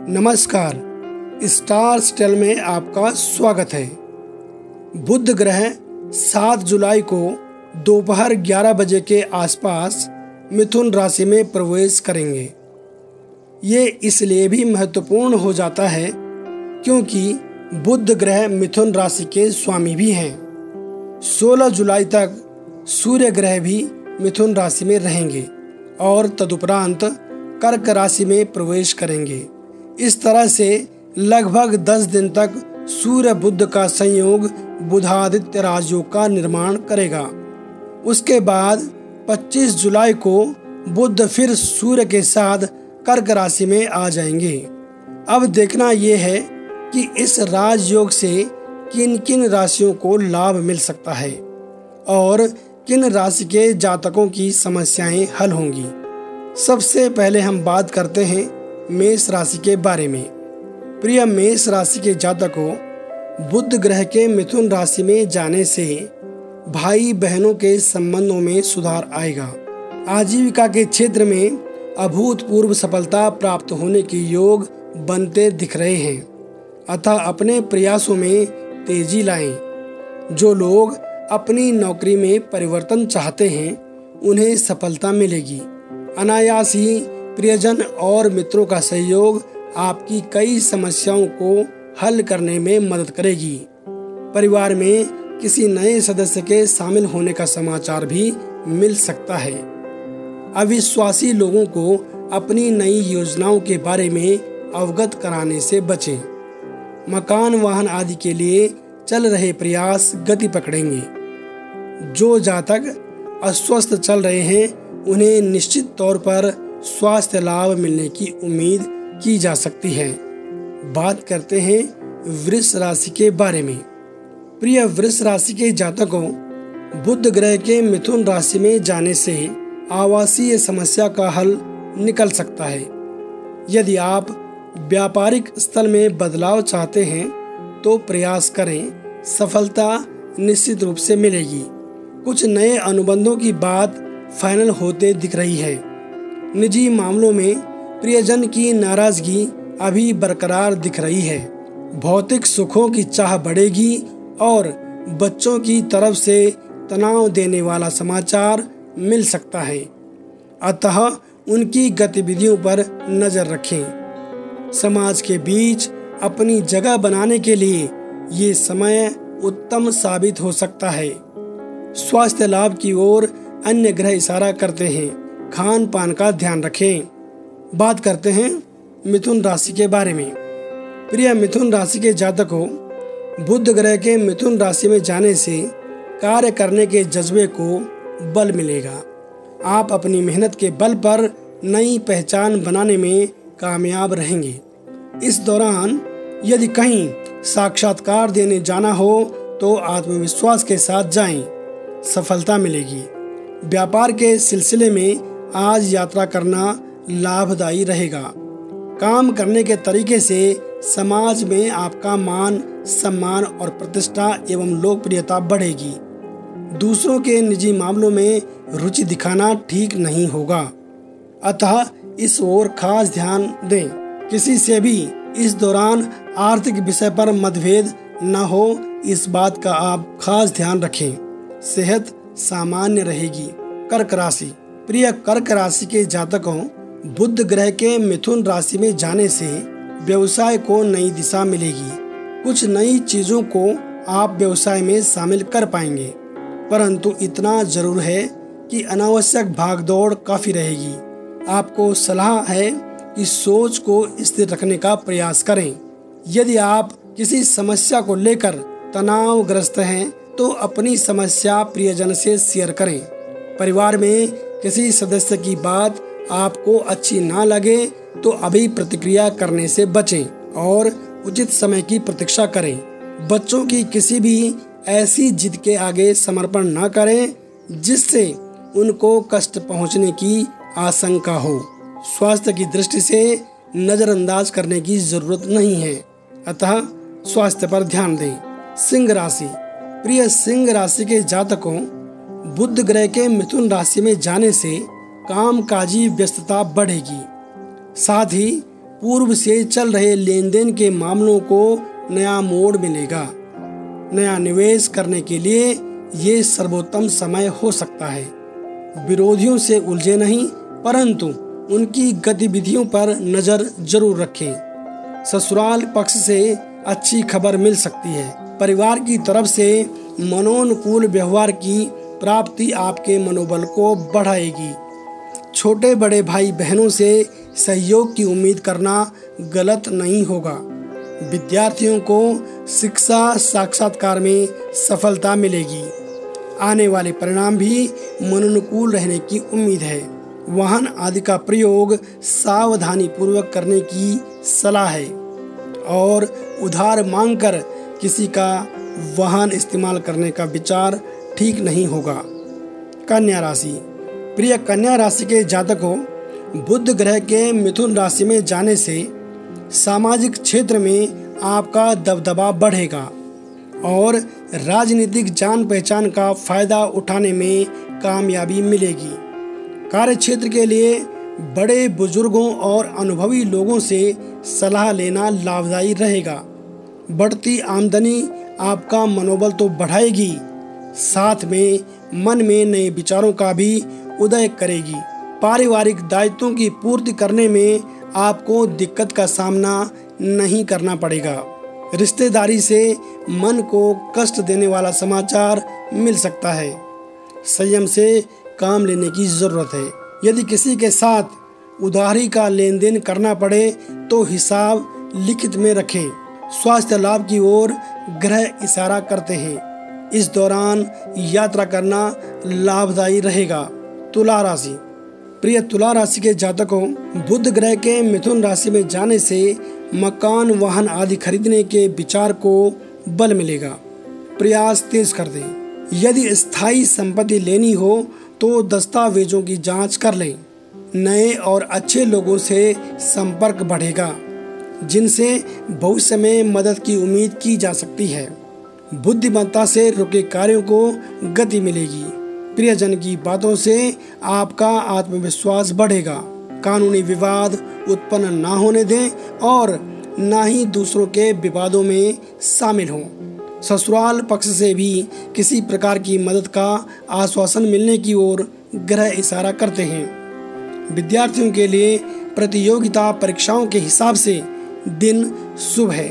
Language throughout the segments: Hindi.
नमस्कार, स्टार स्टेल में आपका स्वागत है। बुध ग्रह 7 जुलाई को दोपहर 11 बजे के आसपास मिथुन राशि में प्रवेश करेंगे। ये इसलिए भी महत्वपूर्ण हो जाता है क्योंकि बुध ग्रह मिथुन राशि के स्वामी भी हैं। 16 जुलाई तक सूर्य ग्रह भी मिथुन राशि में रहेंगे और तदुपरांत कर्क राशि में प्रवेश करेंगे। इस तरह से लगभग 10 दिन तक सूर्य बुध का संयोग बुधादित्य राजयोग का निर्माण करेगा। उसके बाद 25 जुलाई को बुध फिर सूर्य के साथ कर्क राशि में आ जाएंगे। अब देखना यह है कि इस राजयोग से किन किन राशियों को लाभ मिल सकता है और किन राशि के जातकों की समस्याएं हल होंगी। सबसे पहले हम बात करते हैं मेष राशि के बारे में। प्रिय मेष राशि के जातकों, बुध ग्रह के मिथुन राशि में जाने से भाई बहनों के संबंधों में सुधार आएगा। आजीविका के क्षेत्र में अभूतपूर्व सफलता प्राप्त होने के योग बनते दिख रहे हैं, अतः अपने प्रयासों में तेजी लाएं। जो लोग अपनी नौकरी में परिवर्तन चाहते हैं उन्हें सफलता मिलेगी। अनायास ही प्रियजन और मित्रों का सहयोग आपकी कई समस्याओं को हल करने में मदद करेगी। परिवार में किसी नए सदस्य के शामिल होने का समाचार भी मिल सकता है। अविश्वासी लोगों को अपनी नई योजनाओं के बारे में अवगत कराने से बचें। मकान वाहन आदि के लिए चल रहे प्रयास गति पकड़ेंगे। जो जातक अस्वस्थ चल रहे हैं उन्हें निश्चित तौर पर स्वास्थ्य लाभ मिलने की उम्मीद की जा सकती है। बात करते हैं वृष राशि के बारे में। प्रिय वृष राशि के जातकों, बुध ग्रह के मिथुन राशि में जाने से आवासीय समस्या का हल निकल सकता है। यदि आप व्यापारिक स्थल में बदलाव चाहते हैं तो प्रयास करें, सफलता निश्चित रूप से मिलेगी। कुछ नए अनुबंधों की बात फाइनल होते दिख रही है। निजी मामलों में प्रियजन की नाराजगी अभी बरकरार दिख रही है। भौतिक सुखों की चाह बढ़ेगी और बच्चों की तरफ से तनाव देने वाला समाचार मिल सकता है, अतः उनकी गतिविधियों पर नजर रखें। समाज के बीच अपनी जगह बनाने के लिए ये समय उत्तम साबित हो सकता है। स्वास्थ्य लाभ की ओर अन्य ग्रह इशारा करते हैं। खान पान का ध्यान रखें। बात करते हैं मिथुन राशि के बारे में। प्रिय मिथुन राशि के जातकों, बुध ग्रह के मिथुन राशि में जाने से कार्य करने के जज्बे को बल मिलेगा। आप अपनी मेहनत के बल पर नई पहचान बनाने में कामयाब रहेंगे। इस दौरान यदि कहीं साक्षात्कार देने जाना हो तो आत्मविश्वास के साथ जाएं, सफलता मिलेगी। व्यापार के सिलसिले में आज यात्रा करना लाभदायी रहेगा। काम करने के तरीके से समाज में आपका मान सम्मान और प्रतिष्ठा एवं लोकप्रियता बढ़ेगी। दूसरों के निजी मामलों में रुचि दिखाना ठीक नहीं होगा, अतः इस ओर खास ध्यान दें। किसी से भी इस दौरान आर्थिक विषय पर मतभेद न हो, इस बात का आप खास ध्यान रखें। सेहत सामान्य रहेगी। कर्क राशि। प्रिय कर्क राशि के जातकों, बुध ग्रह के मिथुन राशि में जाने से व्यवसाय को नई दिशा मिलेगी। कुछ नई चीजों को आप व्यवसाय में शामिल कर पाएंगे, परंतु इतना जरूर है कि अनावश्यक भागदौड़ काफी रहेगी। आपको सलाह है कि सोच को स्थिर रखने का प्रयास करें। यदि आप किसी समस्या को लेकर तनावग्रस्त हैं तो अपनी समस्या प्रियजन से शेयर करें। परिवार में किसी सदस्य की बात आपको अच्छी ना लगे तो अभी प्रतिक्रिया करने से बचें और उचित समय की प्रतीक्षा करें। बच्चों की किसी भी ऐसी जिद के आगे समर्पण न करें जिससे उनको कष्ट पहुंचने की आशंका हो। स्वास्थ्य की दृष्टि से नजरअंदाज करने की जरूरत नहीं है, अतः स्वास्थ्य पर ध्यान दें। सिंह राशि। प्रिय सिंह राशि के जातकों, बुध ग्रह के मिथुन राशि में जाने से कामकाजी व्यस्तता बढ़ेगी। साथ ही पूर्व से चल रहे लेन देन के मामलों को नया मोड़ मिलेगा। नया निवेश करने के लिए ये सर्वोत्तम समय हो सकता है। विरोधियों से उलझे नहीं, परंतु उनकी गतिविधियों पर नजर जरूर रखें। ससुराल पक्ष से अच्छी खबर मिल सकती है। परिवार की तरफ से मनोनुकूल व्यवहार की प्राप्ति आपके मनोबल को बढ़ाएगी। छोटे बड़े भाई बहनों से सहयोग की उम्मीद करना गलत नहीं होगा। विद्यार्थियों को शिक्षा साक्षात्कार में सफलता मिलेगी। आने वाले परिणाम भी मनोनुकूल रहने की उम्मीद है। वाहन आदि का प्रयोग सावधानी पूर्वक करने की सलाह है और उधार मांगकर किसी का वाहन इस्तेमाल करने का विचार ठीक नहीं होगा। कन्या राशि। प्रिय कन्या राशि के जातकों, बुध ग्रह के मिथुन राशि में जाने से सामाजिक क्षेत्र में आपका दबदबा बढ़ेगा और राजनीतिक जान पहचान का फायदा उठाने में कामयाबी मिलेगी। कार्य क्षेत्र के लिए बड़े बुजुर्गों और अनुभवी लोगों से सलाह लेना लाभदायी रहेगा। बढ़ती आमदनी आपका मनोबल तो बढ़ाएगी, साथ में मन में नए विचारों का भी उदय करेगी। पारिवारिक दायित्वों की पूर्ति करने में आपको दिक्कत का सामना नहीं करना पड़ेगा। रिश्तेदारी से मन को कष्ट देने वाला समाचार मिल सकता है। संयम से काम लेने की जरूरत है। यदि किसी के साथ उधारी का लेन देन करना पड़े तो हिसाब लिखित में रखें। स्वास्थ्य लाभ की ओर ग्रह इशारा करते हैं। इस दौरान यात्रा करना लाभदायी रहेगा। तुला राशि। प्रिय तुला राशि के जातकों, बुध ग्रह के मिथुन राशि में जाने से मकान वाहन आदि खरीदने के विचार को बल मिलेगा। प्रयास तेज कर दें। यदि स्थायी संपत्ति लेनी हो तो दस्तावेजों की जांच कर लें। नए और अच्छे लोगों से संपर्क बढ़ेगा जिनसे भविष्य में मदद की उम्मीद की जा सकती है। बुद्धिमत्ता से रुके कार्यों को गति मिलेगी। प्रियजन की बातों से आपका आत्मविश्वास बढ़ेगा। कानूनी विवाद उत्पन्न ना होने दें और ना ही दूसरों के विवादों में शामिल हों। ससुराल पक्ष से भी किसी प्रकार की मदद का आश्वासन मिलने की ओर ग्रह इशारा करते हैं। विद्यार्थियों के लिए प्रतियोगिता परीक्षाओं के हिसाब से दिन शुभ है।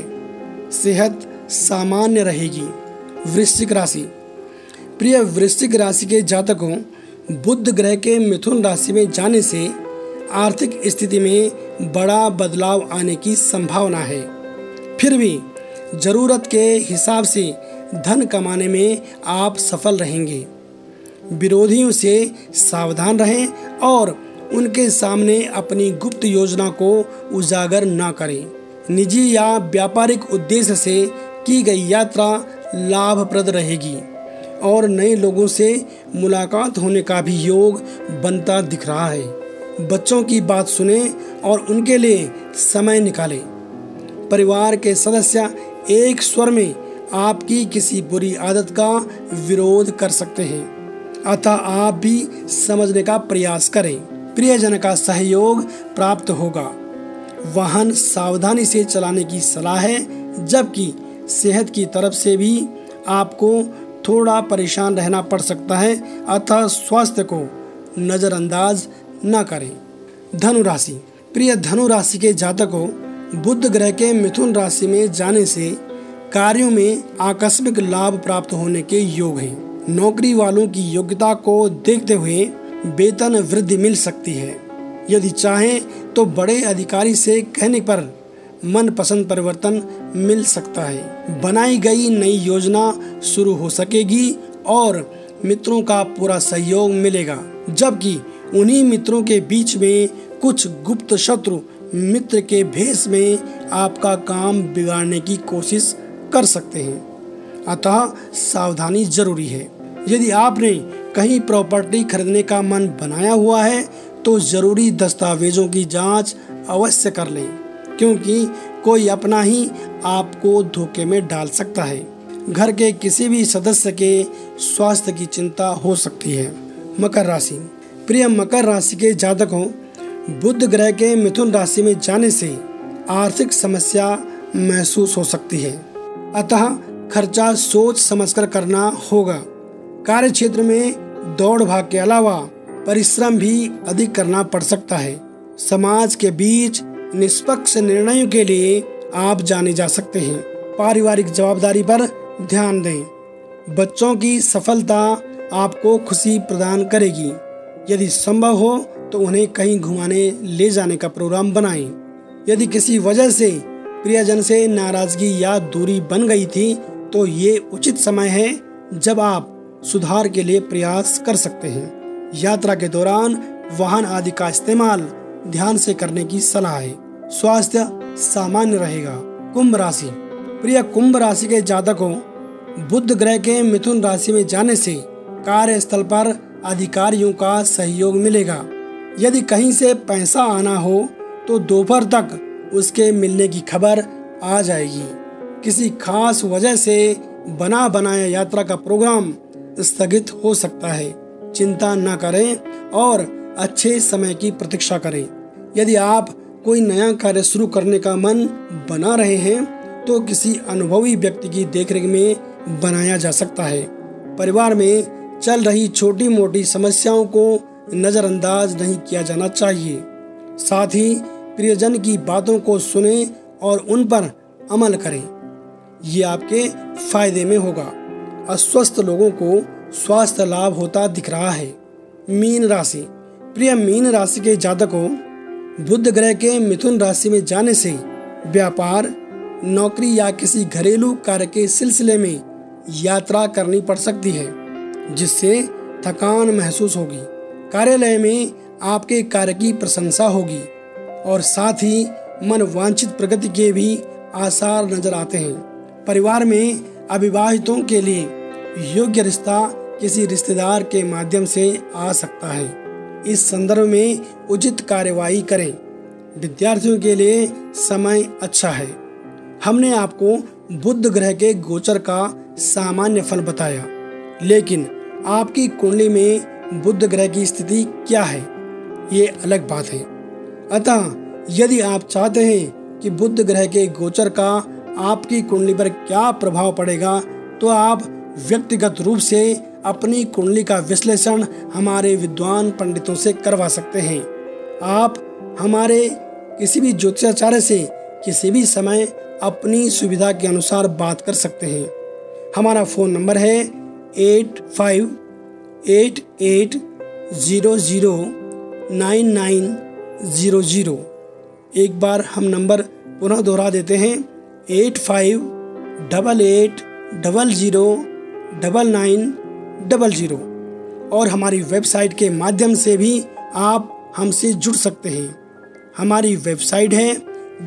सेहत सामान्य रहेगी। वृश्चिक राशि। प्रिय वृश्चिक राशि के जातकों, बुध ग्रह के मिथुन राशि में जाने से आर्थिक स्थिति में बड़ा बदलाव आने की संभावना है। फिर भी जरूरत के हिसाब से धन कमाने में आप सफल रहेंगे। विरोधियों से सावधान रहें और उनके सामने अपनी गुप्त योजना को उजागर ना करें। निजी या व्यापारिक उद्देश्य से की गई यात्रा लाभप्रद रहेगी और नए लोगों से मुलाकात होने का भी योग बनता दिख रहा है। बच्चों की बात सुने और उनके लिए समय निकालें। परिवार के सदस्य एक स्वर में आपकी किसी बुरी आदत का विरोध कर सकते हैं, अतः आप भी समझने का प्रयास करें। प्रियजन का सहयोग प्राप्त होगा। वाहन सावधानी से चलाने की सलाह है, जबकि सेहत की तरफ से भी आपको थोड़ा परेशान रहना पड़ सकता है, अतः स्वास्थ्य को नज़रअंदाज न करें। धनु राशि। प्रिय धनु राशि के जातकों, बुध ग्रह के मिथुन राशि में जाने से कार्यों में आकस्मिक लाभ प्राप्त होने के योग हैं। नौकरी वालों की योग्यता को देखते हुए वेतन वृद्धि मिल सकती है। यदि चाहें तो बड़े अधिकारी से कहने पर मनपसंद परिवर्तन मिल सकता है। बनाई गई नई योजना शुरू हो सकेगी और मित्रों का पूरा सहयोग मिलेगा, जबकि उन्हीं मित्रों के बीच में कुछ गुप्त शत्रु मित्र के भेष में आपका काम बिगाड़ने की कोशिश कर सकते हैं, अतः सावधानी जरूरी है। यदि आपने कहीं प्रॉपर्टी खरीदने का मन बनाया हुआ है तो जरूरी दस्तावेजों की जांच अवश्य कर लें, क्योंकि कोई अपना ही आपको धोखे में डाल सकता है। घर के किसी भी सदस्य के स्वास्थ्य की चिंता हो सकती है। मकर राशि। प्रिय मकर राशि के जातकों, बुध ग्रह के मिथुन राशि में जाने से आर्थिक समस्या महसूस हो सकती है, अतः खर्चा सोच समझकर करना होगा। कार्य क्षेत्र में दौड़ भाग के अलावा परिश्रम भी अधिक करना पड़ सकता है। समाज के बीच निष्पक्ष निर्णयों के लिए आप जाने जा सकते हैं। पारिवारिक जवाबदारी पर ध्यान दें। बच्चों की सफलता आपको खुशी प्रदान करेगी। यदि संभव हो तो उन्हें कहीं घुमाने ले जाने का प्रोग्राम बनाएं। यदि किसी वजह से प्रियजन से नाराजगी या दूरी बन गई थी तो ये उचित समय है जब आप सुधार के लिए प्रयास कर सकते हैं। यात्रा के दौरान वाहन आदि का इस्तेमाल ध्यान से करने की सलाह है। स्वास्थ्य सामान्य रहेगा। कुंभ राशि, प्रिय कुंभ राशि के जातकों, बुध ग्रह के मिथुन राशि में जाने से कार्यस्थल पर अधिकारियों का सहयोग मिलेगा। यदि कहीं से पैसा आना हो तो दोपहर तक उसके मिलने की खबर आ जाएगी। किसी खास वजह से बना बनाया यात्रा का प्रोग्राम स्थगित हो सकता है। चिंता न करें और अच्छे समय की प्रतीक्षा करें। यदि आप कोई नया कार्य शुरू करने का मन बना रहे हैं तो किसी अनुभवी व्यक्ति की देखरेख में बनाया जा सकता है। परिवार में चल रही छोटी मोटी समस्याओं को नजरअंदाज नहीं किया जाना चाहिए। साथ ही प्रियजन की बातों को सुने और उन पर अमल करें, ये आपके फायदे में होगा। अस्वस्थ लोगों को स्वास्थ्य लाभ होता दिख रहा है। मीन राशि, प्रिय मीन राशि के जातकों, बुध ग्रह के मिथुन राशि में जाने से व्यापार, नौकरी या किसी घरेलू कार्य के सिलसिले में यात्रा करनी पड़ सकती है, जिससे थकान महसूस होगी। कार्यालय में आपके कार्य की प्रशंसा होगी और साथ ही मन वांछित प्रगति के भी आसार नजर आते हैं। परिवार में अविवाहितों के लिए योग्य रिश्ता किसी रिश्तेदार के माध्यम से आ सकता है। इस संदर्भ में उचित कार्यवाही करें। विद्यार्थियों के लिए समय अच्छा है। हमने आपको बुध ग्रह के गोचर का सामान्य फल बताया, लेकिन आपकी कुंडली में बुध ग्रह की स्थिति क्या है, ये अलग बात है। अतः यदि आप चाहते हैं कि बुध ग्रह के गोचर का आपकी कुंडली पर क्या प्रभाव पड़ेगा, तो आप व्यक्तिगत रूप से अपनी कुंडली का विश्लेषण हमारे विद्वान पंडितों से करवा सकते हैं। आप हमारे किसी भी ज्योतिषाचार्य से किसी भी समय अपनी सुविधा के अनुसार बात कर सकते हैं। हमारा फ़ोन नंबर है 8588009900। एक बार हम नंबर पुनः दोहरा देते हैं, 8588009900। और हमारी वेबसाइट के माध्यम से भी आप हमसे जुड़ सकते हैं। हमारी वेबसाइट है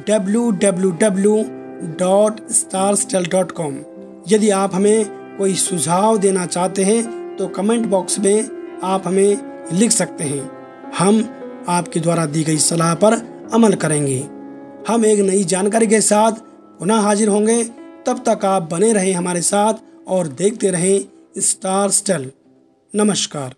www.starstell.com। यदि आप हमें कोई सुझाव देना चाहते हैं तो कमेंट बॉक्स में आप हमें लिख सकते हैं। हम आपके द्वारा दी गई सलाह पर अमल करेंगे। हम एक नई जानकारी के साथ पुनः हाजिर होंगे। तब तक आप बने रहें हमारे साथ और देखते रहें स्टार स्टेल। नमस्कार।